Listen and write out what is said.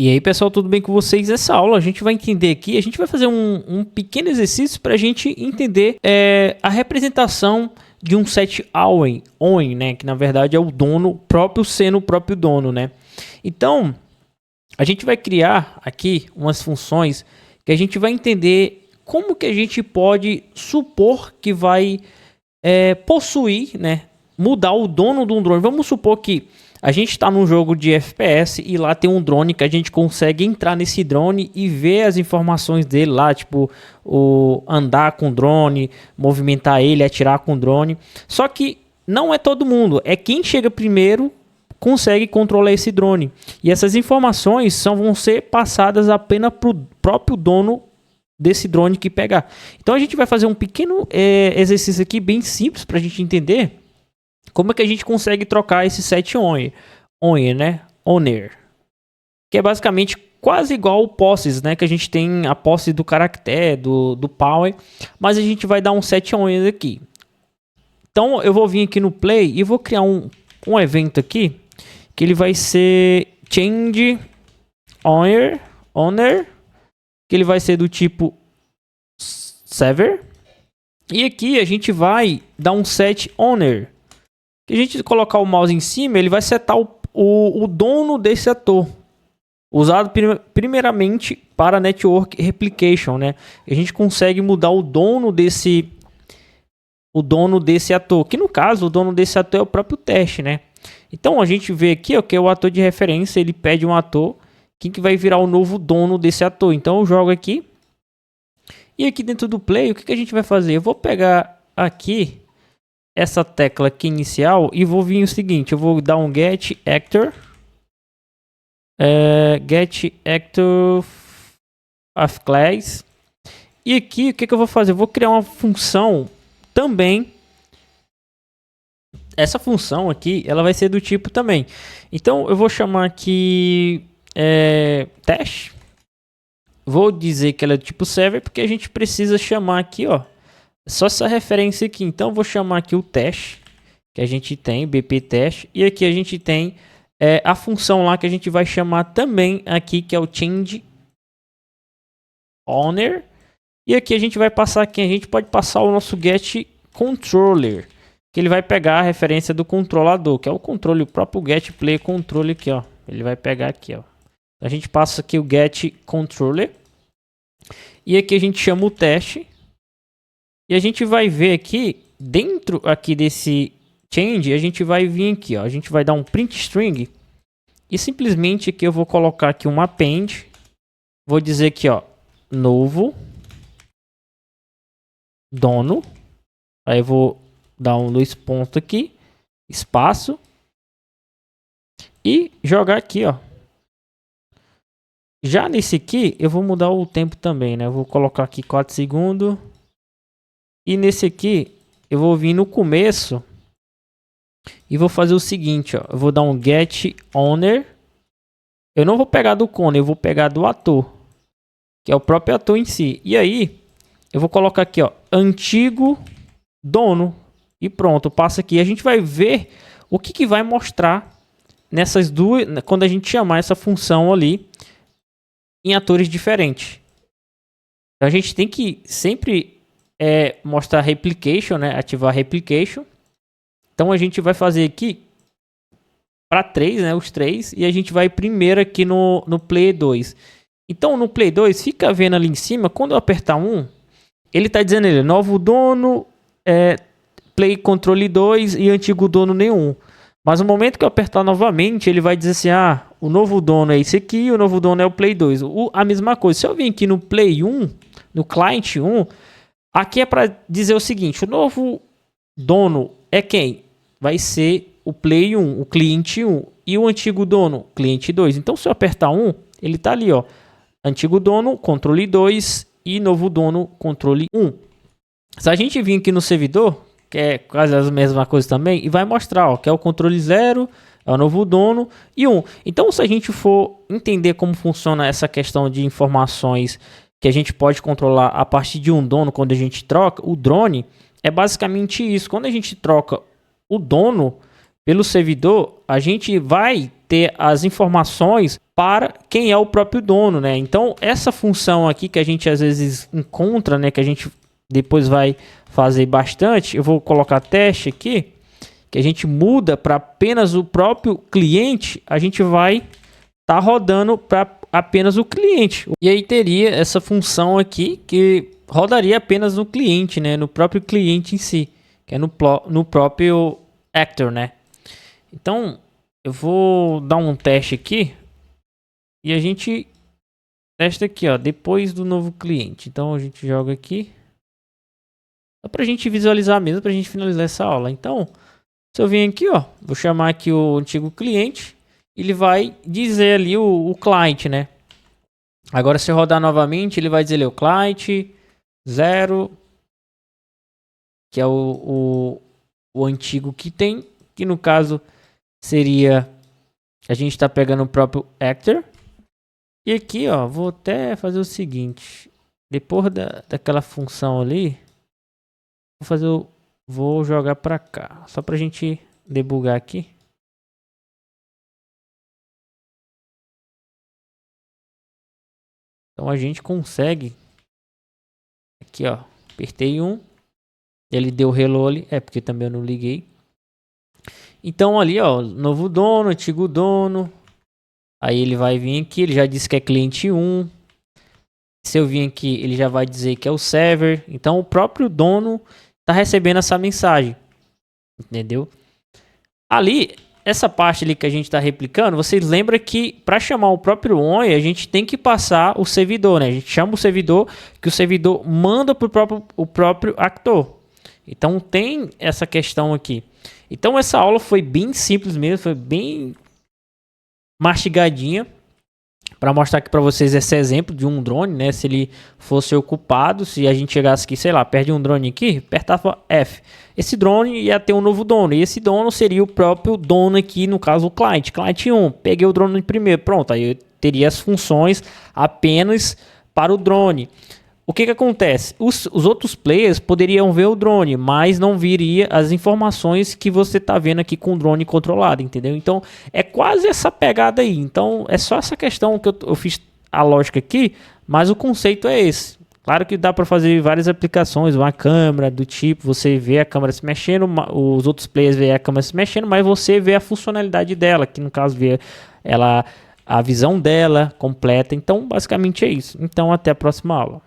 E aí, pessoal, tudo bem com vocês? Essa aula a gente vai entender aqui, a gente vai fazer um pequeno exercício para a gente entender a representação de um set Owen, né? Que na verdade é o dono próprio sendo o próprio dono, né? Então, a gente vai criar aqui umas funções que a gente vai entender como que a gente pode supor que vai possuir, né? Mudar o dono de um drone. Vamos supor que a gente está num jogo de FPS e lá tem um drone que a gente consegue entrar nesse drone e ver as informações dele lá, tipo, andar com o drone, movimentar ele, atirar com o drone. Só que não é todo mundo, é quem chega primeiro consegue controlar esse drone. E essas informações vão ser passadas apenas para o próprio dono desse drone que pegar. Então a gente vai fazer um pequeno exercício aqui bem simples para a gente entender como é que a gente consegue trocar esse set owner, né? Owner. Que é basicamente quase igual o posses, né? Que a gente tem a posse do caractere, do power. Mas a gente vai dar um set owner aqui. Então eu vou vir aqui no play e vou criar um evento aqui. Que ele vai ser change owner. Que ele vai ser do tipo server. E aqui a gente vai dar um set owner. Que a gente colocar o mouse em cima, ele vai setar o dono desse ator. Usado primeiramente para Network Replication, né? A gente consegue mudar o dono desse ator. Que no caso, o dono desse ator é o próprio teste, né? Então a gente vê aqui ó, que é o ator de referência, ele pede um ator. Quem que vai virar o novo dono desse ator? Então eu jogo aqui. E aqui dentro do play, o que a gente vai fazer? Eu vou pegar aqui essa tecla aqui inicial e vou vir o seguinte, eu vou dar um get actor of class, e aqui o que eu vou fazer? Eu vou criar uma função também. Essa função aqui ela vai ser do tipo também, então eu vou chamar aqui teste. Vou dizer que ela é do tipo server porque a gente precisa chamar aqui ó, só essa referência aqui. Então eu vou chamar aqui o teste que a gente tem, bp teste, e aqui a gente tem a função lá que a gente vai chamar também aqui, que é o change owner. E aqui a gente vai passar aqui, a gente pode passar o nosso get controller, que ele vai pegar a referência do controlador, que é o controle, o próprio get play controle aqui, ó. Ele vai pegar aqui, ó. A gente passa aqui o get controller. E aqui a gente chama o teste. E a gente vai ver aqui, dentro aqui desse change, a gente vai vir aqui, ó. A gente vai dar um print string. E simplesmente aqui eu vou colocar aqui um append. Vou dizer aqui, ó, novo dono. Aí eu vou dar um 2 pontos aqui, espaço. E jogar aqui, ó. Já nesse aqui, eu vou mudar o tempo também, né? Eu vou colocar aqui 4 segundos. E nesse aqui, eu vou vir no começo e vou fazer o seguinte, ó. Eu vou dar um get owner. Eu não vou pegar do cone, eu vou pegar do ator, que é o próprio ator em si. E aí, eu vou colocar aqui, ó, antigo dono. E pronto, passa aqui. A gente vai ver o que vai mostrar nessas duas, quando a gente chamar essa função ali em atores diferentes. Então a gente tem que sempre mostrar replication, né? Ativar replication. Então a gente vai fazer aqui para 3, né? Os 3. E a gente vai primeiro aqui no play 2. Então no play 2, fica vendo ali em cima. Quando eu apertar 1, ele está dizendo ele, novo dono, play controle 2 e antigo dono nenhum. Mas no momento que eu apertar novamente, ele vai dizer assim, o novo dono é esse aqui, o novo dono é o play 2. A mesma coisa, se eu vir aqui no play 1, no client 1, aqui é para dizer o seguinte, o novo dono é quem? Vai ser o play 1, o cliente 1, e o antigo dono, cliente 2. Então se eu apertar 1, ele está ali, ó, antigo dono, controle 2 e novo dono, controle 1. Se a gente vir aqui no servidor, que é quase a mesma coisa também, e vai mostrar, ó, que é o controle 0, é o novo dono e 1. Então, se a gente for entender como funciona essa questão de informações que a gente pode controlar a partir de um dono quando a gente troca, o drone é basicamente isso. Quando a gente troca o dono pelo servidor, a gente vai ter as informações para quem é o próprio dono, né? Então, essa função aqui que a gente às vezes encontra, né? Que a gente depois vai fazer bastante. Eu vou colocar teste aqui, que a gente muda para apenas o próprio cliente. A gente vai estar rodando para apenas o cliente. E aí teria essa função aqui que rodaria apenas no cliente, né? No próprio cliente em si, que é no próprio actor, né? Então, eu vou dar um teste aqui e a gente testa aqui, ó, depois do novo cliente. Então, a gente joga aqui só pra gente visualizar mesmo, pra gente finalizar essa aula. Então, se eu vim aqui, ó, vou chamar aqui o antigo cliente, ele vai dizer ali o client, né? Agora, se eu rodar novamente, ele vai dizer ali o client 0, que é o antigo que tem, que no caso seria, a gente está pegando o próprio actor. E aqui, ó, vou até fazer o seguinte, depois daquela função ali, vou jogar para cá, só pra gente debugar aqui. Então a gente consegue aqui, ó, apertei ele deu hello ali, porque também eu não liguei. Então ali, ó, novo dono, antigo dono. Aí ele vai vir aqui, ele já disse que é cliente 1. Se eu vir aqui, ele já vai dizer que é o server. Então o próprio dono tá recebendo essa mensagem. Entendeu? Ali, essa parte ali que a gente está replicando, vocês lembram que para chamar o próprio ONI, a gente tem que passar o servidor, né? A gente chama o servidor, que o servidor manda para o próprio actor. Então tem essa questão aqui. Então essa aula foi bem simples mesmo, foi bem mastigadinha para mostrar aqui para vocês esse exemplo de um drone, né? Se ele fosse ocupado, se a gente chegasse aqui, sei lá, perde um drone aqui, apertava F. Esse drone ia ter um novo dono, e esse dono seria o próprio dono aqui, no caso o client 1. Peguei o drone primeiro, pronto, aí eu teria as funções apenas para o drone. O que acontece? Os outros players poderiam ver o drone, mas não viria as informações que você está vendo aqui com o drone controlado, entendeu? Então, é quase essa pegada aí. Então, é só essa questão que eu fiz a lógica aqui, mas o conceito é esse. Claro que dá para fazer várias aplicações, uma câmera do tipo, você vê a câmera se mexendo, os outros players vê a câmera se mexendo, mas você vê a funcionalidade dela, que no caso vê a visão dela completa. Então, basicamente é isso. Então, até a próxima aula.